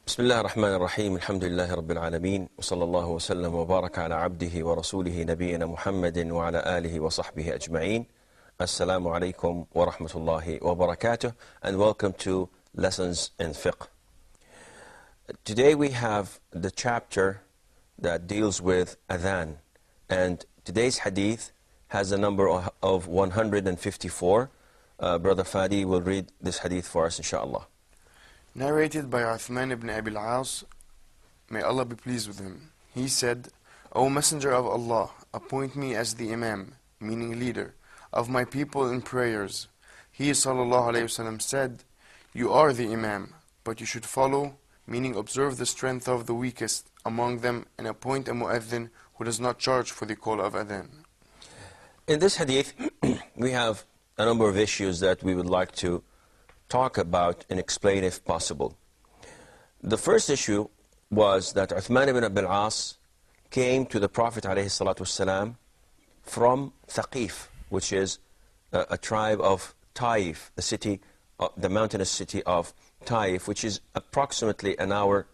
بسم الله الرحمن الرحيم الحمد لله رب العالمين وصلى الله وسلم وبارك على عبده ورسوله نبينا محمد وعلى آله وصحبه أجمعين. Assalamu alaikum wa rahmatullahi wa barakatuh, and welcome to Lessons in Fiqh. Today we have the chapter that deals with Adhan, and today's hadith has a number of 154. Brother Fadi will read this hadith for us, inshallah. Narrated by Uthman ibn Abi al-As, may Allah be pleased with him. He said, O Messenger of Allah, appoint me as the Imam, meaning leader, of my people in prayers. He sallallahu alayhi wasallam said, you are the Imam, but you should follow, meaning observe the strength of the weakest among them and appoint a mu'adhin who does not charge for the call of adhan. In this hadith, we have a number of issues that we would like to talk about and explain if possible. The first issue was that Uthman ibn Abi al-As came to the Prophet ﷺ from Thaqif, which is a tribe of Taif, the mountainous city of Taif, which is approximately an hour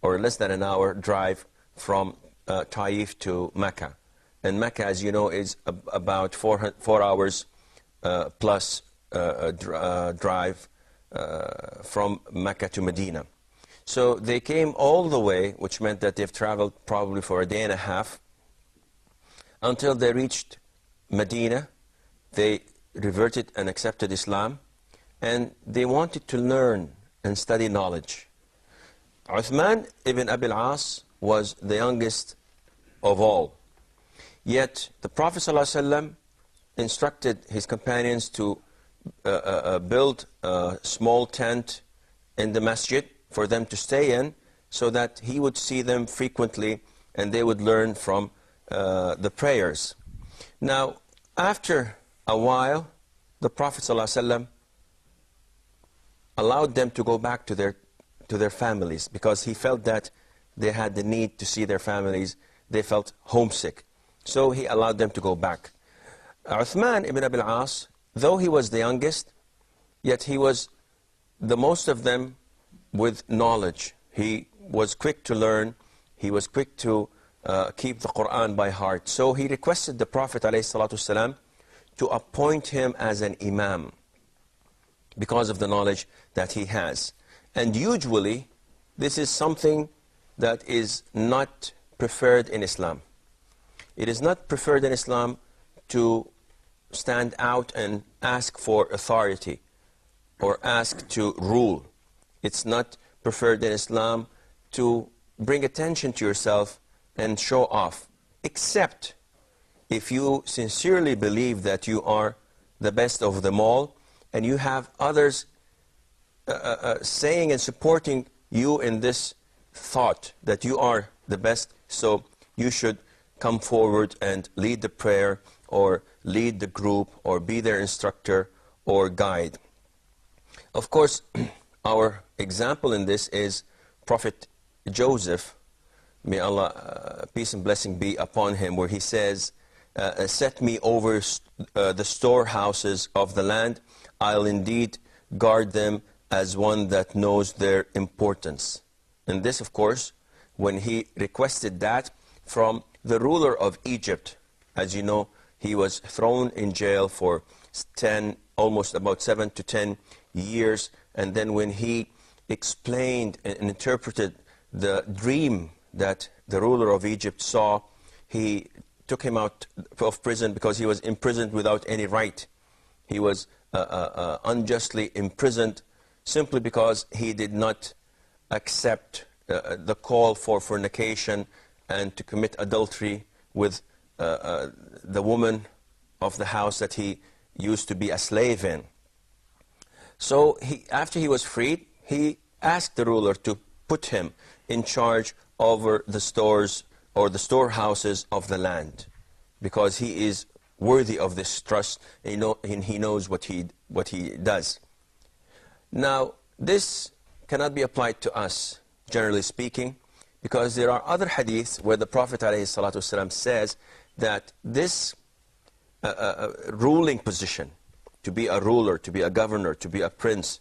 or less than an hour drive from Taif to Mecca. And Mecca, as you know, is about 4 hours plus drive from Mecca to Medina. So they came all the way, which meant that they've traveled probably for a day and a half, until they reached Medina. They reverted and accepted Islam, and they wanted to learn and study knowledge. Uthman ibn Abi al-As was the youngest of all. Yet the Prophet ﷺ instructed his companions to build a small tent in the masjid for them to stay in, so that he would see them frequently and they would learn from the prayers. Now, after a while, the Prophet ﷺ allowed them to go back to their families, because he felt that they had the need to see their families. They felt homesick. So he allowed them to go back. Uthman ibn Abi al-As, though he was the youngest, yet he was the most of them with knowledge. He was quick to learn. He was quick to keep the Quran by heart. So he requested the Prophet ﷺ to appoint him as an imam because of the knowledge that he has. And usually, this is something that is not preferred in Islam. It is not preferred in Islam to stand out and ask for authority or ask to rule. It's not preferred in Islam to bring attention to yourself and show off, except if you sincerely believe that you are the best of them all, and you have others saying and supporting you in this thought that you are the best, so you should come forward and lead the prayer or lead the group or be their instructor or guide. Of course, our example in this is Prophet Joseph, may Allah, peace and blessing be upon him, where he says, set me over the storehouses of the land. I'll indeed guard them as one that knows their importance. And this, of course, when he requested that from the ruler of Egypt. As you know, he was thrown in jail for almost about 7 to 10 years. And then when he explained and interpreted the dream that the ruler of Egypt saw, he took him out of prison because he was imprisoned without any right. He was unjustly imprisoned simply because he did not accept the call for fornication and to commit adultery with the woman of the house that he used to be a slave in. So after he was freed, he asked the ruler to put him in charge over the stores or the storehouses of the land, because he is worthy of this trust, and he knows what he does. Now, this cannot be applied to us, generally speaking, because there are other hadiths where the Prophet ﷺ says that this ruling position, to be a ruler, to be a governor, to be a prince,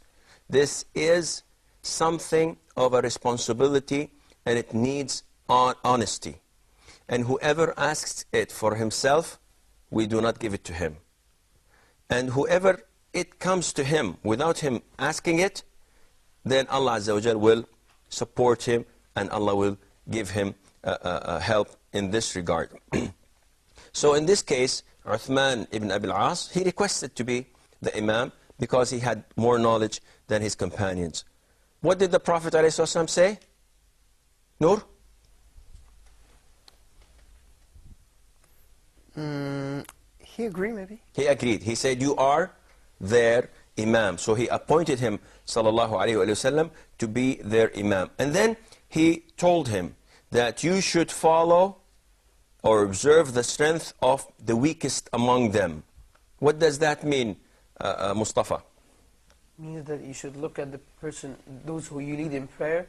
this is something of a responsibility and it needs honesty. And whoever asks it for himself, we do not give it to him. And whoever it comes to him without him asking it, then Allah Azza wa Jal will support him and Allah will give him help in this regard. So in this case, Uthman ibn Abi al-As, he requested to be the Imam because he had more knowledge than his companions. What did the Prophet ﷺ say? Noor? He agreed, maybe. He agreed. He said, you are their Imam. So he appointed him, sallallahu alayhi wa sallam, to be their Imam. And then he told him that you should follow or observe the strength of the weakest among them. What does that mean, Mustafa? Means that you should look at the person, those who you lead in prayer,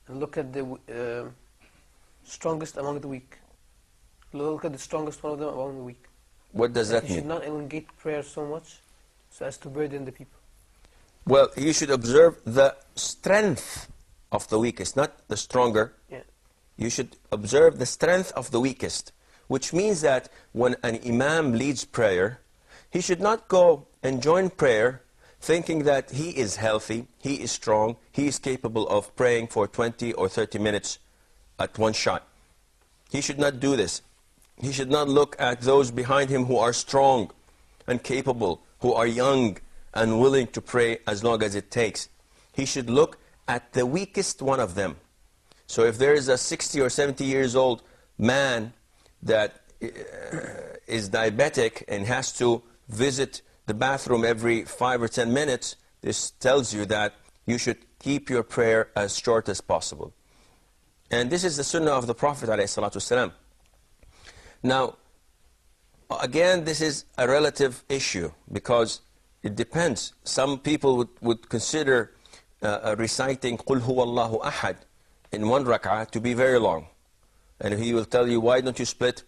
and look at the strongest among the weak. Look at the strongest one of them among the weak. What does that You mean? should not elongate prayer so much so as to burden the people. Well, you should observe the strength of the weakest, not the stronger. Yeah. You should observe the strength of the weakest, which means that when an Imam leads prayer, he should not go and join prayer thinking that he is healthy, he is strong, he is capable of praying for 20 or 30 minutes at one shot. He should not do this. He should not look at those behind him who are strong and capable, who are young and willing to pray as long as it takes. He should look at the weakest one of them. So if there is a 60 or 70 years old man that is diabetic and has to visit the bathroom every 5 or 10 minutes, this tells you that you should keep your prayer as short as possible. And this is the sunnah of the Prophet ﷺ. Now, again, this is a relative issue because it depends. Some people would consider reciting قُلْ هُوَ اللَّهُ أَحَدٍ in one rak'ah to be very long. And he will tell you, why don't you split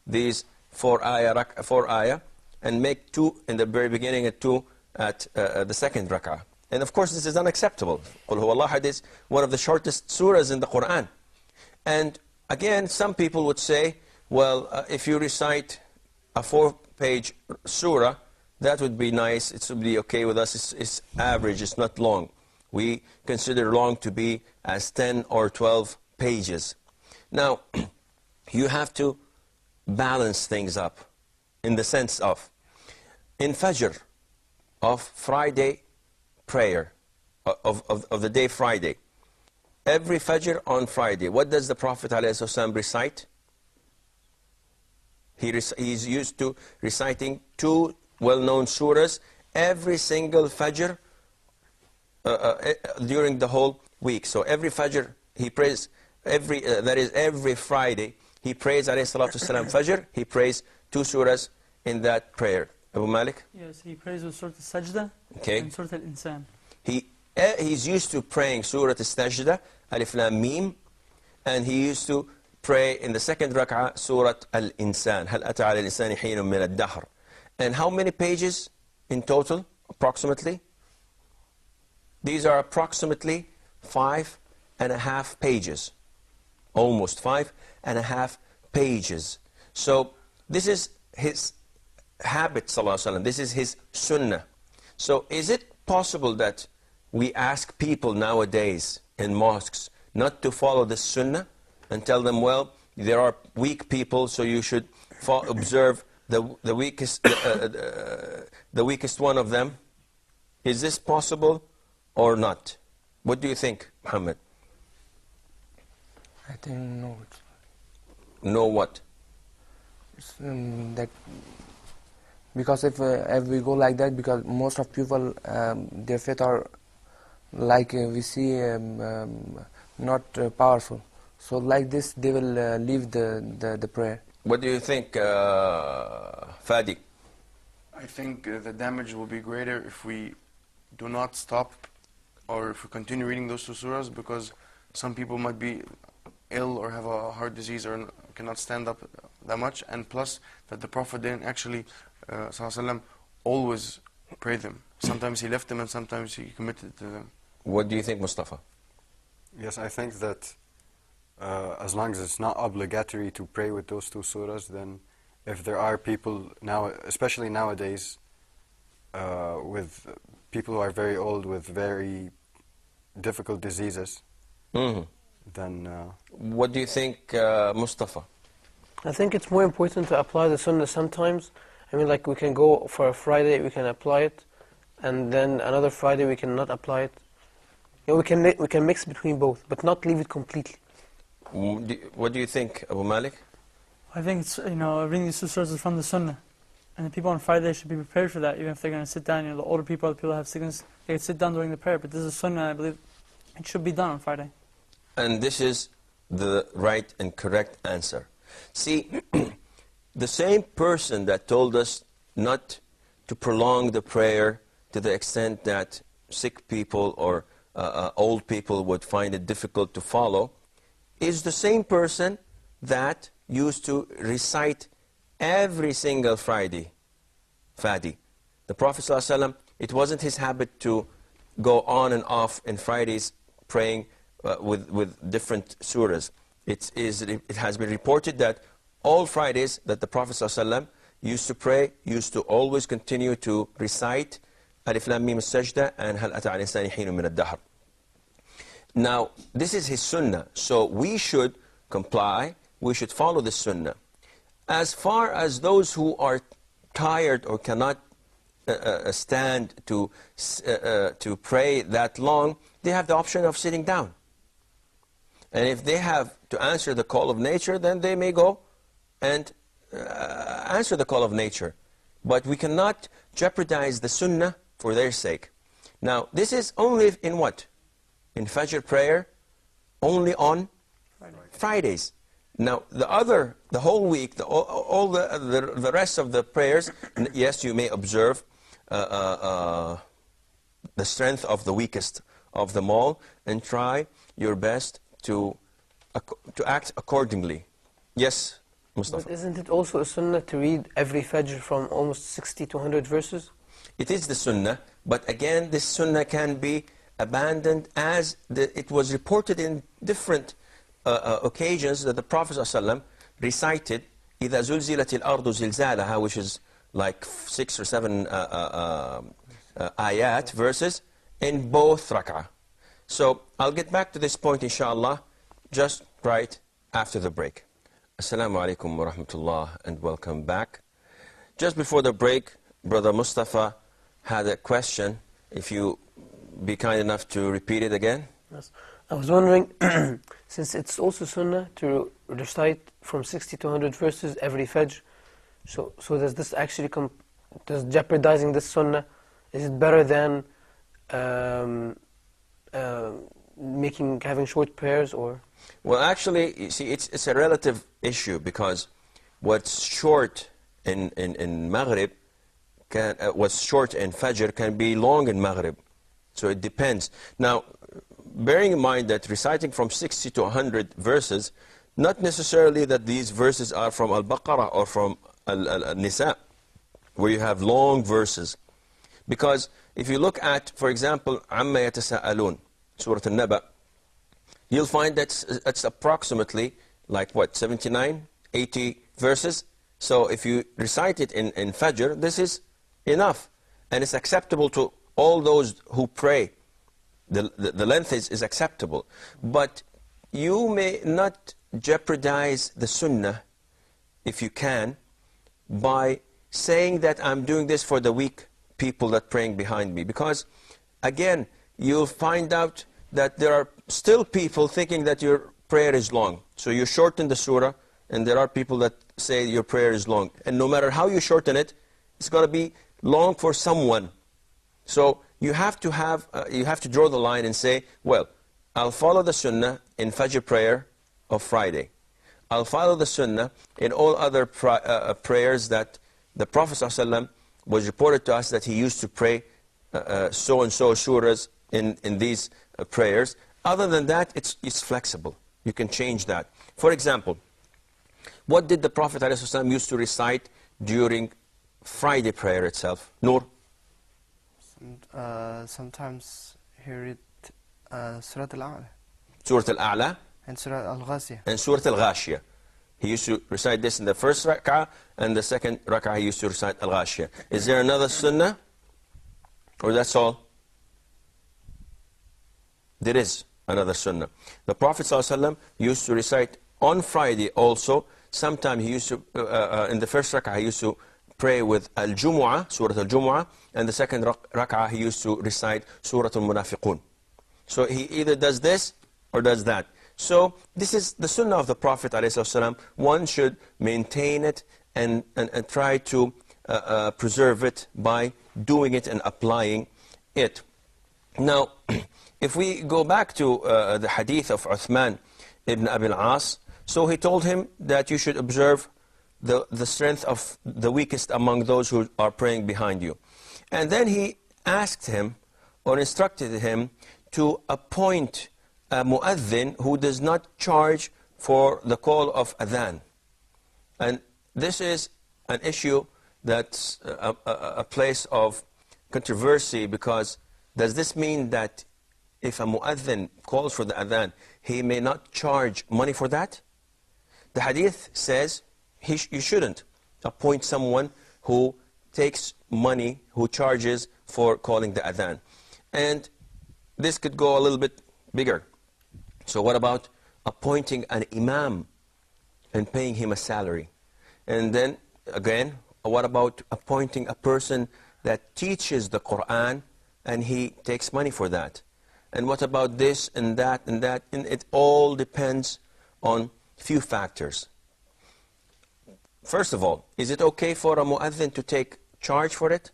these four ayah and make two in the very beginning and two at the second rak'ah. And of course this is unacceptable. قُلْ هُوَ اللَّهُ أَحَدٍ is one of the shortest surahs in the Quran. And again, some people would say, well, if you recite a 4-page surah, that would be nice, it would be okay with us, it's average, it's not long. We consider long to be as 10 or 12 pages. Now, you have to balance things up in the sense of, in Fajr of Friday prayer, of the day Friday, every Fajr on Friday, what does the Prophet ﷺ recite? He's used to reciting 2 well-known surahs every single Fajr during the whole week. So every Fajr he prays, every Friday he prays alayhi salatu wasalam Fajr, he prays 2 surahs in that prayer. Abu Malik? Yes, he prays with Surah Al-Sajda and Surah Al-Insan. He's used to praying Surah Al-Sajda, Alif Lam Mim, and he used to pray in the second rak'ah Surah Al-Insan, Hal ata ala al-insani hinun min ad-dahr. And how many pages in total, approximately? These are approximately 5.5 pages. Almost 5.5 pages. So this is his habit, sallallahu alaihi wasallam. This is his sunnah. So is it possible that we ask people nowadays in mosques not to follow the sunnah and tell them, well, there are weak people, so you should observe the weakest one of them? Is this possible or not? What do you think, Muhammad? I think no. No what? That because if we go like that, because most of people their faith are like we see not powerful. So like this, they will leave the prayer. What do you think, Fadi? I think the damage will be greater if we do not stop or if we continue reading those 2 surahs, because some people might be ill or have a heart disease or cannot stand up that much, and plus that the Prophet didn't actually always pray them. Sometimes he left them and sometimes he committed to them. What do you think, Mustafa? Yes, I think that as long as it's not obligatory to pray with those two surahs, then if there are people now, especially nowadays, with people who are very old with very difficult diseases, then... What do you think, Mustafa? I think it's more important to apply the sunnah sometimes. I mean, like we can go for a Friday, we can apply it, and then another Friday we can not apply it. You know, we can mix between both, but not leave it completely. What do you think, Abu Malik? I think it's, reading these two surahs is from the Sunnah. And the people on Friday should be prepared for that, even if they're going to sit down. The older people, the people who have sickness, they can sit down during the prayer. But this is Sunnah, I believe it should be done on Friday. And this is the right and correct answer. See, the same person that told us not to prolong the prayer to the extent that sick people or old people would find it difficult to follow is the same person that used to recite every single Friday, Fadi. The Prophet ﷺ, it wasn't his habit to go on and off in Fridays praying with different surahs. It has been reported that all Fridays that the Prophet ﷺ used to pray, used to always continue to recite Alif Lam Mim As-Sajda and Hal Ata Ala Al-Insani Hinun Min Ad-Dahr. Now, this is his sunnah, so we should comply, we should follow the sunnah. As far as those who are tired or cannot stand to pray that long, they have the option of sitting down. And if they have to answer the call of nature, then they may go and answer the call of nature. But we cannot jeopardize the sunnah for their sake. Now, this is only in what? In Fajr prayer, only on Fridays. Now, the whole week, all the rest of the prayers, yes, you may observe the strength of the weakest of them all and try your best to act accordingly. Yes, Mustafa? But isn't it also a sunnah to read every Fajr from almost 60 to 100 verses? It is the sunnah, but again, this sunnah can be abandoned as it was reported in different occasions that the Prophet ﷺ recited إِذَا زُلْزِلَتِ الْأَرْضُ زِلْزَالَهَا, which is like 6 or 7 ayat, verses, in both rak'ah. So I'll get back to this point, inshallah, just right after the break. Assalamu alaikum wa rahmatullah, and welcome back. Just before the break, Brother Mustafa had a question. If you be kind enough to repeat it again. Yes. I was wondering, since it's also sunnah to recite from 60 to 100 verses every Fajr, so does this actually does jeopardizing this sunnah, is it better than having short prayers, or? Well, actually, you see, it's a relative issue, because what's short in Maghrib, what's short in Fajr can be long in Maghrib. So it depends. Now, bearing in mind that reciting from 60 to 100 verses, not necessarily that these verses are from Al-Baqarah or from Al-Nisa, where you have long verses. Because if you look at, for example, عَمَّا يَتَسَاءَلُونَ, Surah Al-Naba, you'll find that it's approximately, like what, 79, 80 verses? So if you recite it in Fajr, this is enough. And it's acceptable to all those who pray. The length is acceptable. But you may not jeopardize the sunnah, if you can, by saying that I'm doing this for the weak people that praying behind me. Because, again, you'll find out that there are still people thinking that your prayer is long. So you shorten the surah, and there are people that say your prayer is long. And no matter how you shorten it, it's going to be long for someone. So you have to draw the line and say, well, I'll follow the sunnah in Fajr prayer of Friday. I'll follow the sunnah in all other prayers that the Prophet ﷺ was reported to us that he used to pray so-and-so surahs in these prayers. Other than that, it's flexible. You can change that. For example, what did the Prophet ﷺ used to recite during Friday prayer itself? Noor? Sometimes he read Surat Al-A'la Surah Al-A'la and Surat Al-Ghasiyah. and Surah Al-Ghashiyah. He used to recite this in the first rak'ah, and the second rak'ah he used to recite Al-Ghashiyah. Is there another sunnah? Or that's all? There is another sunnah. The Prophet ﷺ used to recite on Friday also. Sometimes he used to, in the first rak'ah, he used to pray with Al-Jumu'ah, Surah Al-Jumu'ah, and the second rak'ah he used to recite Surah Al-Munafiqun. So he either does this or does that. So this is the sunnah of the Prophet ﷺ. One should maintain it and try to preserve it by doing it and applying it. Now, if we go back to the hadith of Uthman ibn Abi al-As, so he told him that you should observe the strength of the weakest among those who are praying behind you. And then he asked him or instructed him to appoint a mu'adhin who does not charge for the call of adhan. And this is an issue that's a place of controversy, because does this mean that if a mu'adhin calls for the adhan, he may not charge money for that? The hadith says you shouldn't appoint someone who takes money, who charges for calling the adhan. And this could go a little bit bigger. So what about appointing an imam and paying him a salary? And then again, what about appointing a person that teaches the Quran and he takes money for that? And what about this and that and that? And it all depends on few factors. First of all, is it okay for a mu'adhin to take charge for it,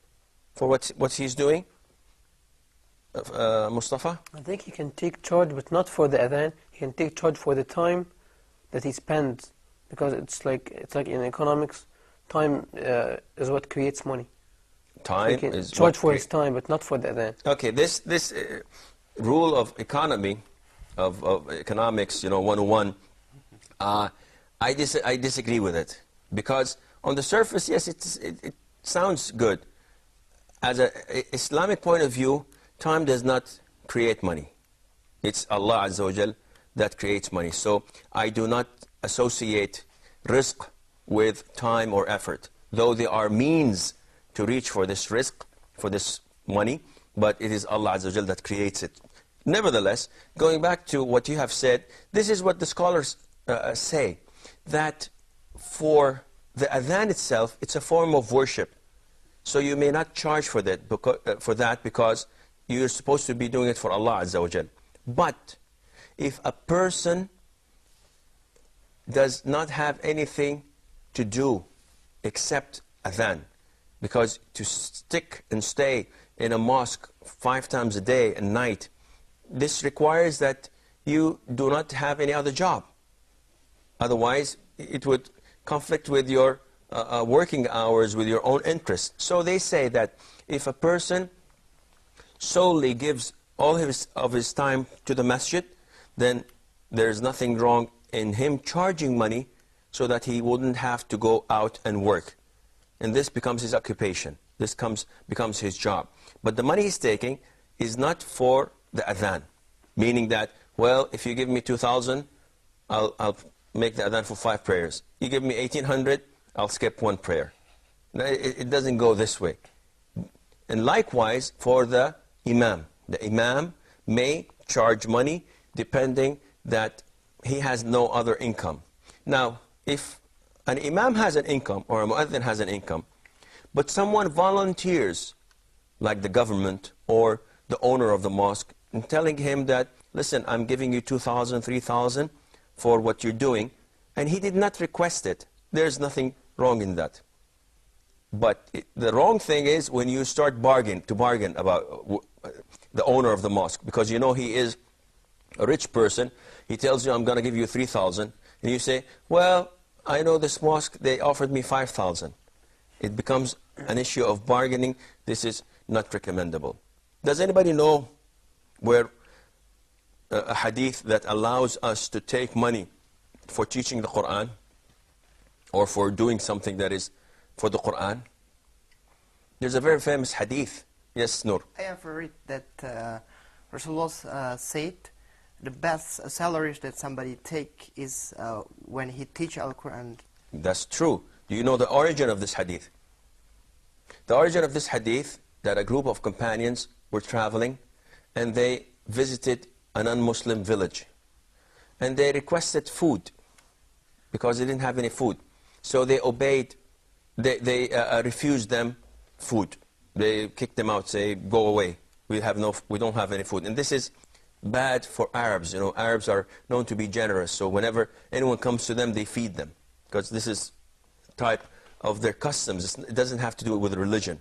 for what he's doing? Mustafa? I think he can take charge, but not for the adhan. He can take charge for the time that he spends, because it's like in economics, time is what creates money. Time so is charge for his time, but not for the adhan. Okay, this rule of economy, of economics, 101, I disagree with it, because on the surface, yes, it sounds good. As an Islamic point of view, time does not create money. It's Allah Azza wa Jal that creates money. So I do not associate risk with time or effort, though there are means to reach for this risk, for this money, but it is Allah Azza wa Jal that creates it. Nevertheless, going back to what you have said, this is what the scholars say, that for the adhan itself, it's a form of worship. So you may not charge for that because you're supposed to be doing it for Allah Azza wa Jal. But if a person does not have anything to do except adhan, because to stick and stay in a mosque 5 times a day and night, this requires that you do not have any other job. Otherwise, it would conflict with your working hours, with your own interests. So they say that if a person solely gives all of his time to the masjid, then there's nothing wrong in him charging money so that he wouldn't have to go out and work. And this becomes his occupation. This becomes his job. But the money he's taking is not for the adhan, meaning that, well, if you give me 2,000, I'll make the adhan for 5 prayers. You give me 1,800, I'll skip 1 prayer. It doesn't go this way. And likewise for the imam. The imam may charge money depending that he has no other income. Now, if an imam has an income or a mu'adhin has an income, but someone volunteers, like the government or the owner of the mosque, and telling him that, listen, I'm giving you 2,000, 3,000 for what you're doing, and he did not request it, there's nothing wrong in that. But the wrong thing is when you start to bargain about the owner of the mosque, because you know he is a rich person. He tells you, I'm going to give you 3,000, and you say, well, I know this mosque, they offered me 5,000. It becomes an issue of bargaining. This is not recommendable. Does anybody know where a hadith that allows us to take money for teaching the Quran or for doing something that is for the Quran? There's a very famous hadith. Yes, Nur. I have read that Rasulullah said the best salaries that somebody take is when he teach Al-Quran. That's true. Do you know the origin of this hadith? The origin of this hadith, that a group of companions were traveling and they visited a non-Muslim village. And they requested food because they didn't have any food. So they obeyed, they refused them food. They kicked them out, say, go away. We don't have any food. And this is bad for Arabs. You know, Arabs are known to be generous. So whenever anyone comes to them, they feed them. Because this is type of their customs. It doesn't have to do with religion.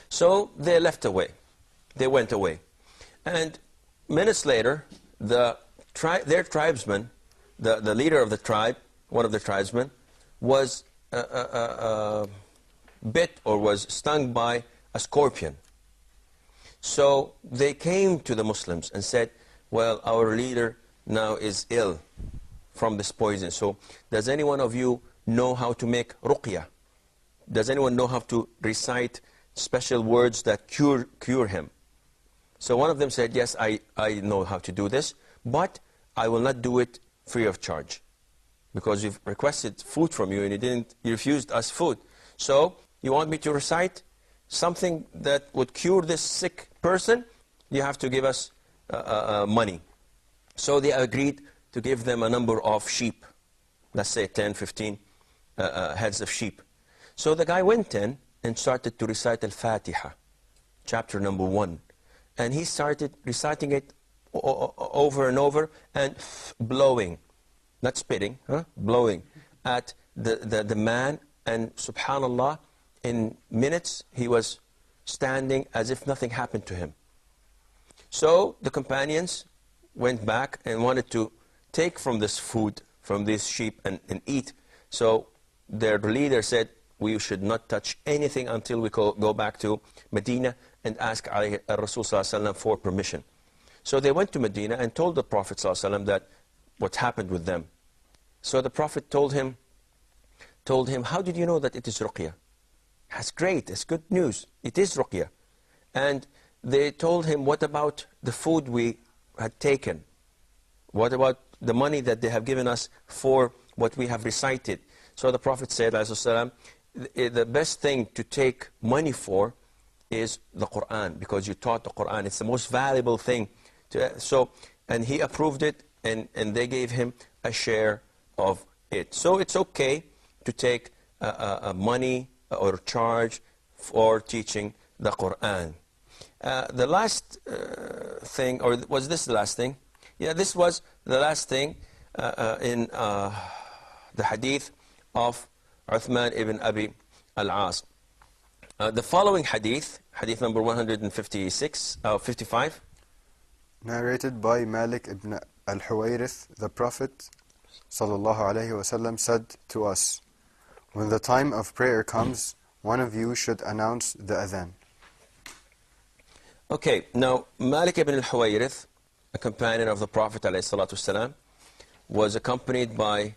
So they left away. They went away. And minutes later, their tribesman, the leader of the tribe, one of the tribesmen, was bit or was stung by a scorpion. So they came to the Muslims and said, well, our leader now is ill from this poison. So does any one of you know how to make ruqyah? Does anyone know how to recite special words that cure him? So one of them said, yes, I know how to do this, but I will not do it free of charge. Because you've requested food from you and you refused us food. So you want me to recite something that would cure this sick person? You have to give us money. So they agreed to give them a number of sheep. Let's say 10, 15 heads of sheep. So the guy went in and started to recite Al-Fatiha, chapter number 1. And he started reciting it over and over and blowing, not spitting, blowing at the man. And subhanallah, in minutes he was standing as if nothing happened to him. So the companions went back and wanted to take from this food, from this sheep, and eat. So their leader said, we should not touch anything until we go back to Medina and ask Rasul sallallahu alaihi wasallam for permission. So they went to Medina and told the Prophet sallallahu alaihi wasallam that what happened with them. So the Prophet told him, how did you know that it is ruqyah? That's great, it's good news. It is ruqyah. And they told him, what about the food we had taken? What about the money that they have given us for what we have recited? So the Prophet said, ﷺ, the best thing to take money for is the Quran, because you taught the Quran. It's the most valuable thing. And he approved it, and they gave him a share of it. So it's okay to take money or charge for teaching the Quran. The last thing, or was this the last thing? Yeah, this was the last thing in the hadith of Uthman ibn Abi al-As. The following hadith, hadith number 55, narrated by Malik ibn al-Huwayrith, the Prophet sallallahu alaihi wasallam said to us, when the time of prayer comes, one of you should announce the adhan. Okay, now Malik ibn al-Huwayrith, a companion of the Prophet ﷺ, was accompanied by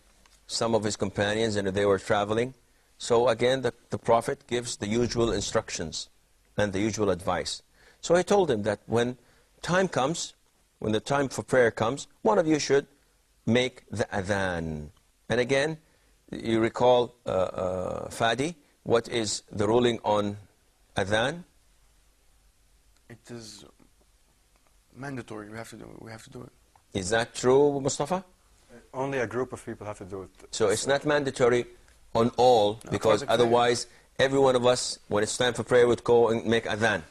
some of his companions, and they were traveling. So again, the Prophet gives the usual instructions and the usual advice. So he told him that when time comes, when the time for prayer comes, one of you should make the adhan. And again, you recall, Fadi, what is the ruling on adhan? It is mandatory. We have to do it. Is that true, Mustafa? Only a group of people have to do it. So it's not mandatory on all, because otherwise every one of us, when it's time for prayer, would go and make adhan.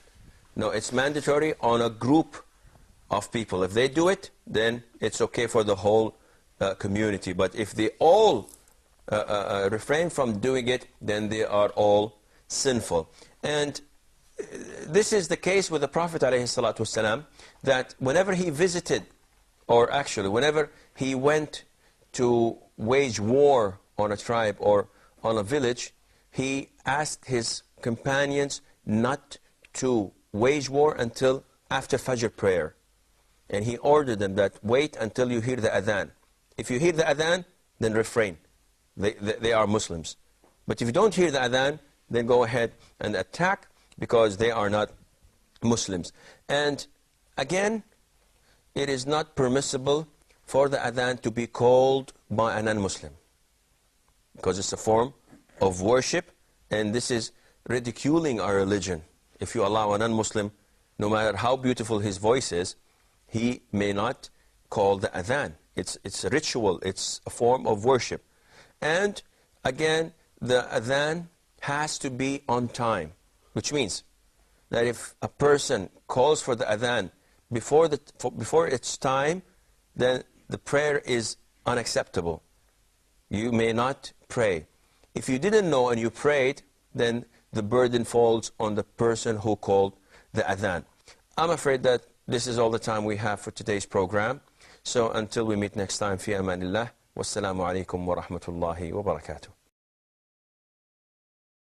No, it's mandatory on a group of people. If they do it, then it's okay for the whole community. But if they all refrain from doing it, then they are all sinful. And this is the case with the Prophet ﷺ, that whenever he visited, or actually whenever he went to wage war on a tribe or on a village, he asked his companions not to wage war until after Fajr prayer. And he ordered them that wait until you hear the adhan. If you hear the adhan, then refrain. They are Muslims. But if you don't hear the adhan, then go ahead and attack, because they are not Muslims. And Again, it is not permissible for the adhan to be called by a non-Muslim, because it's a form of worship, and this is ridiculing our religion. If you allow a non-Muslim, no matter how beautiful his voice is, he may not call the adhan. It's a ritual, it's a form of worship. And again, the adhan has to be on time, which means that if a person calls for the adhan before its time, then the prayer is unacceptable. You may not pray. If you didn't know and you prayed, then the burden falls on the person who called the adhan. I'm afraid that this is all the time we have for today's program. So until we meet next time, fi amanillah, wassalamu alaikum wa rahmatullahi wa barakatuh.